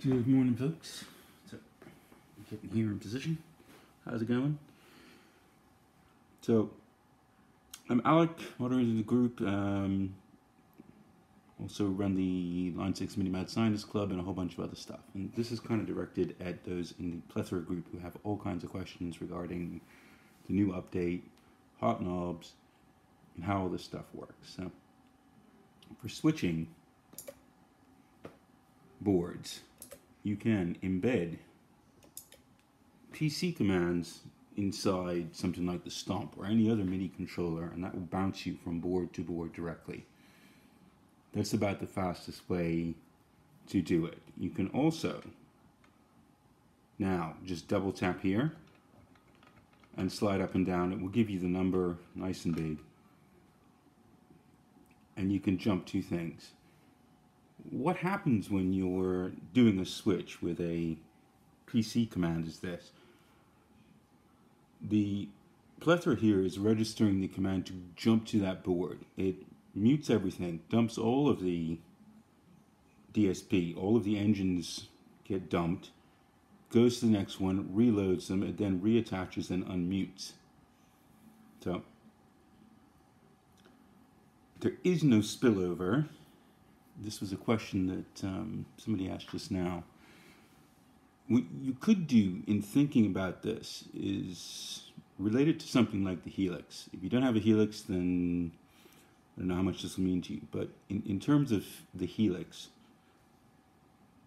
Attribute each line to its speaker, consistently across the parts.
Speaker 1: Good morning, folks. So, getting here in position. How's it going? So, I'm Alec, moderator of the group. Also run the Line 6 Midi Mad Scientist Club and a whole bunch of other stuff. And this is kind of directed at those in the Plethora group who have all kinds of questions regarding the new update, HOTKNOBZ, and how all this stuff works. So, for switching boards, you can embed PC commands inside something like the Stomp or any other MIDI controller, and that will bounce you from board to board directly. That's about the fastest way to do it. You can also now just double tap here and slide up and down. It will give you the number nice and big, and you can jump two things. What happens when you're doing a switch with a PC command is this. The Plethora here is registering the command to jump to that board. It mutes everything, dumps all of the DSP, all of the engines get dumped, goes to the next one, reloads them, and then reattaches and unmutes. So, there is no spillover. This was a question that somebody asked just now. What you could do in thinking about this is related to something like the Helix. If you don't have a Helix, then I don't know how much this will mean to you. But in terms of the Helix,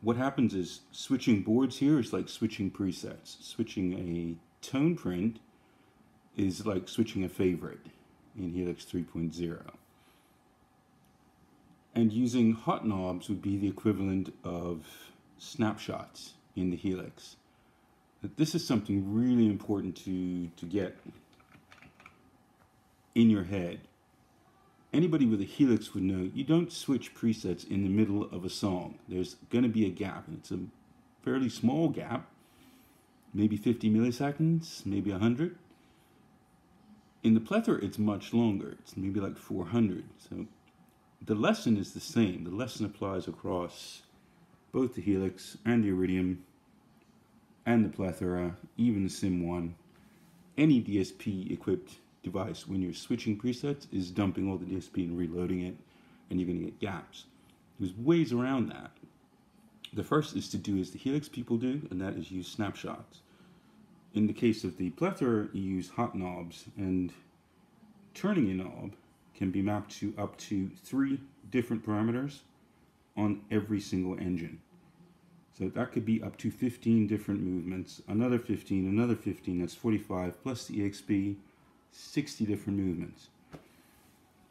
Speaker 1: what happens is switching boards here is like switching presets. Switching a tone print is like switching a favorite in Helix 3.0. And using HOTKNOBZ would be the equivalent of snapshots in the Helix. But this is something really important to get in your head. Anybody with a Helix would know you don't switch presets in the middle of a song. There's going to be a gap, and it's a fairly small gap, maybe 50 milliseconds, maybe 100. In the Plethora, it's much longer. It's maybe like 400. So the lesson is the same. The lesson applies across both the Helix and the Iridium and the Plethora, even the Sim1. Any DSP-equipped device, when you're switching presets, is dumping all the DSP and reloading it, and you're going to get gaps. There's ways around that. The first is to do as the Helix people do, and that is use snapshots. In the case of the Plethora, you use HOTKNOBZ, and turning a knob can be mapped to up to 3 different parameters on every single engine. So that could be up to 15 different movements, another 15, that's 45, plus the EXP, 60 different movements.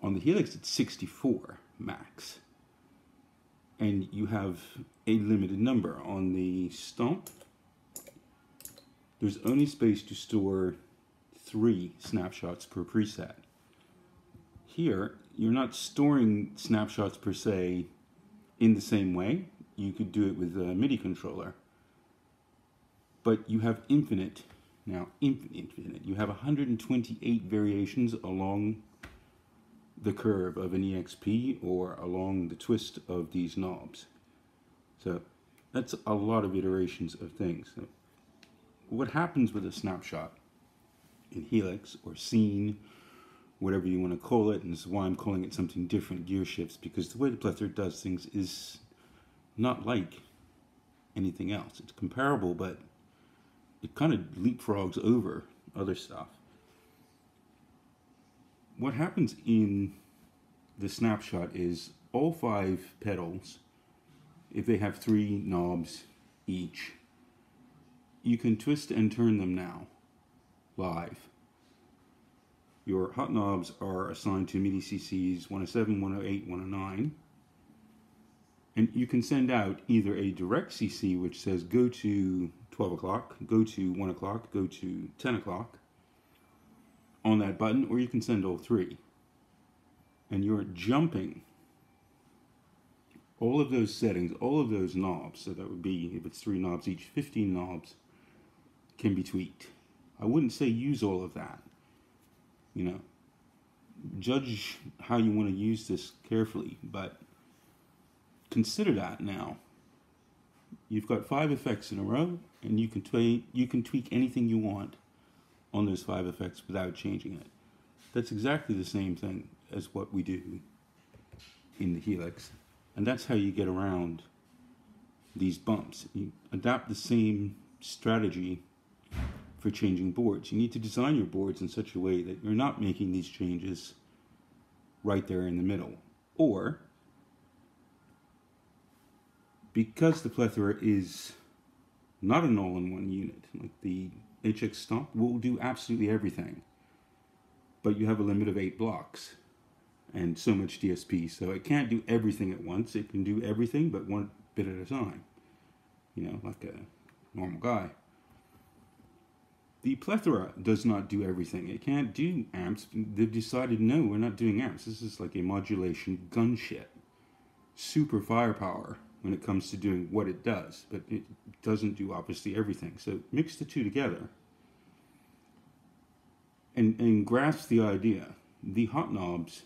Speaker 1: On the Helix, it's 64 max. And you have a limited number. On the Stomp, there's only space to store 3 snapshots per preset. Here, you're not storing snapshots per se in the same way. You could do it with a MIDI controller. But you have infinite. Now, infinite. You have 128 variations along the curve of an EXP or along the twist of these knobs. So that's a lot of iterations of things. So what happens with a snapshot in Helix or Scene, whatever you want to call it, and this is why I'm calling it something different, gear shifts, because the way the Plethora does things is not like anything else. It's comparable, but it kind of leapfrogs over other stuff. What happens in the snapshot is all 5 pedals, if they have 3 knobs each, you can twist and turn them now, live. Your HOTKNOBZ are assigned to MIDI CCs 107, 108, 109. And you can send out either a direct CC which says go to 12 o'clock, go to 1 o'clock, go to 10 o'clock on that button, or you can send all 3. And you're jumping all of those settings, all of those knobs, so that would be, if it's 3 knobs each, 15 knobs can be tweaked. I wouldn't say use all of that. You know, judge how you want to use this carefully, but consider that now. You've got 5 effects in a row, and you can tweak anything you want on those 5 effects without changing it. That's exactly the same thing as what we do in the Helix, and that's how you get around these bumps. You adapt the same strategy for changing boards. You need to design your boards in such a way that you're not making these changes right there in the middle. Or, because the Plethora is not an all-in-one unit, like the HX Stomp will do absolutely everything, but you have a limit of 8 blocks and so much DSP, so it can't do everything at once. It can do everything, but one bit at a time, you know, like a normal guy. The Plethora does not do everything. It can't do amps. They've decided, no, we're not doing amps. This is like a modulation gun shit. Super firepower when it comes to doing what it does, but it doesn't do obviously everything. So mix the two together and grasp the idea. The hot knobs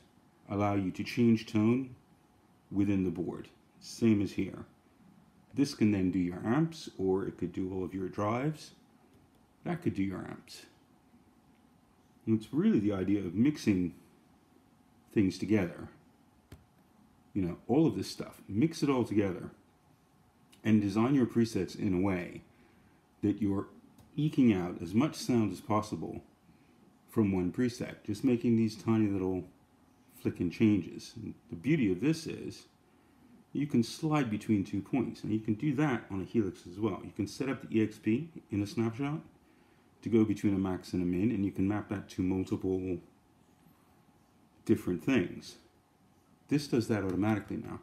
Speaker 1: allow you to change tone within the board, same as here. This can then do your amps, or it could do all of your drives. That could do your amps. And it's really the idea of mixing things together. You know, all of this stuff, mix it all together and design your presets in a way that you're eking out as much sound as possible from one preset, just making these tiny little flicking changes. And the beauty of this is you can slide between 2 points, and you can do that on a Helix as well. You can set up the EXP in a snapshot to go between a max and a min, and you can map that to multiple different things. This does that automatically now.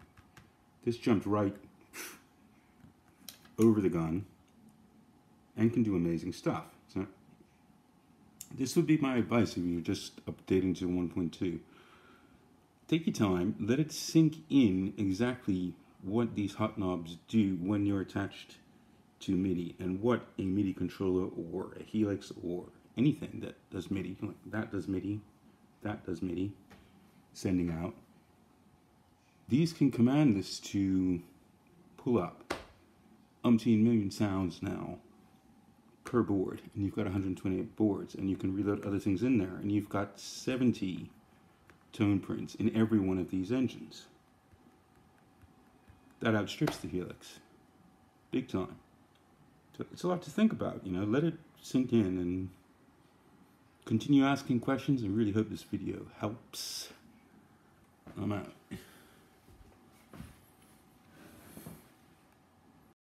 Speaker 1: This jumped right over the gun and can do amazing stuff. So this would be my advice if you're just updating to 1.2. Take your time, let it sink in exactly what these hot knobs do when you're attached to Midi, and what a Midi controller or a Helix or anything that does Midi, like that does Midi, that does Midi, sending out. These can command this to pull up umpteen million sounds now per board, and you've got 128 boards, and you can reload other things in there, and you've got 70 tone prints in every one of these engines. That outstrips the Helix, big time. So it's a lot to think about, you know, let it sink in and continue asking questions. I really hope this video helps. I'm out.